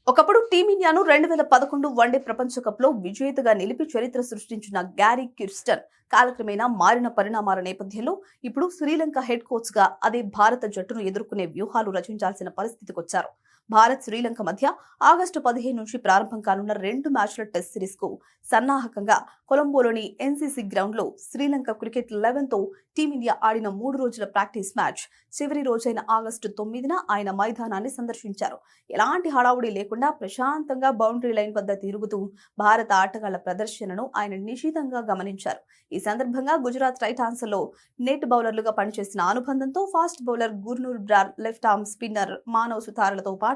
ఒకప్పుడు టీమిండియాను 2011 వన్డే ప్రపంచ కప్లో విజేతగా నిలిపి చరిత్ర సృష్టించిన గ్యారీ కిర్స్టన్ కాలక్రమేణా మారిన పరిణామాల నేపథ్యంలో ఇప్పుడు శ్రీలంక హెడ్ కోచ్ గా అదే భారత జట్టును ఎదుర్కొనే వ్యూహాలు రచించాల్సిన పరిస్థితికొచ్చారు. భారత్ శ్రీలంక మధ్య ఆగస్టు 15 నుంచి ప్రారంభం కానున్న 2 మ్యాచ్ల టెస్ట్ సిరీస్ కు సన్నాహకంగా కొలంబోలోని ఎన్సీసీ గ్రౌండ్ లో శ్రీలంక క్రికెట్ 11 తో టీమిండియా ఆడిన 3 రోజుల ప్రాక్టీస్ మ్యాచ్ చివరి రోజైన ఆగస్టు 9న ఆయన మైదానాన్ని సందర్శించారు. ఎలాంటి హడావుడి లేకుండా ప్రశాంతంగా బౌండరీ లైన్ వద్ద తిరుగుతూ భారత ఆటగాళ్ల ప్రదర్శనను ఆయన నిశితంగా గమనించారు. ఈ సందర్భంగా గుజరాత్ టైటాన్స్ లో నెట్ బౌలర్లుగా పనిచేసిన అనుబంధంతో fast bowler Gurnoor Brar, left arm spinner Manav సుతారలతో పాటు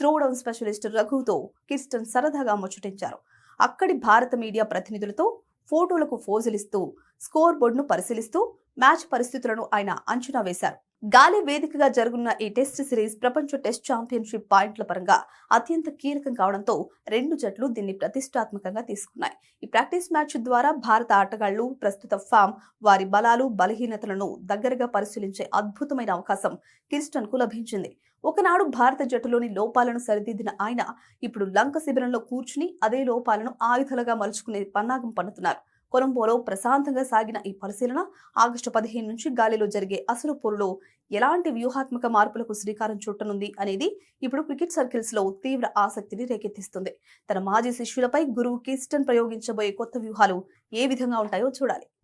త్రోడౌన్ స్పెషలిస్ట్ రఘుతో కిర్స్టన్ సరదాగా ముచ్చటించారు. అక్కడి భారత మీడియా ప్రతినిధులతో ఫోటోలకు ఫోజులిస్తూ స్కోర్ బోర్డును పరిశీలిస్తూ మ్యాచ్ పరిస్థితులను ఆయన అంచనా వేశారు. గాలే వేదికగా జరుగున్న ఈ టెస్ట్ సిరీస్ ప్రపంచ టెస్ట్ ఛాంపియన్షిప్ పాయింట్ల పరంగా అత్యంత కీలకం కావడంతో రెండు జట్లు దీన్ని ప్రతిష్టాత్మకంగా తీసుకున్నాయి. ఈ ప్రాక్టీస్ మ్యాచ్ ద్వారా భారత ఆటగాళ్లు ప్రస్తుత ఫామ్, వారి బలాలు బలహీనతలను దగ్గరగా పరిశీలించే అద్భుతమైన అవకాశం కిర్స్టన్ కు లభించింది. ఒకనాడు భారత జట్టులోని లోపాలను సరిదిద్దిన ఆయన ఇప్పుడు లంక శిబిరంలో కూర్చుని అదే లోపాలను ఆయుధాలుగా మలుచుకునే పన్నాగం పన్నుతున్నారు. కొలంబోలో ప్రశాంతంగా సాగిన ఈ పరిశీలన ఆగస్టు 15 నుంచి గాలిలో జరిగే అసలు పోరులో ఎలాంటి వ్యూహాత్మక మార్పులకు శ్రీకారం చుట్టనుంది అనేది ఇప్పుడు క్రికెట్ సర్కిల్స్ లో తీవ్ర ఆసక్తిని రేకెత్తిస్తుంది. తన మాజీ శిష్యులపై గురువు కిర్స్టన్ ప్రయోగించబోయే కొత్త వ్యూహాలు ఏ విధంగా ఉంటాయో చూడాలి.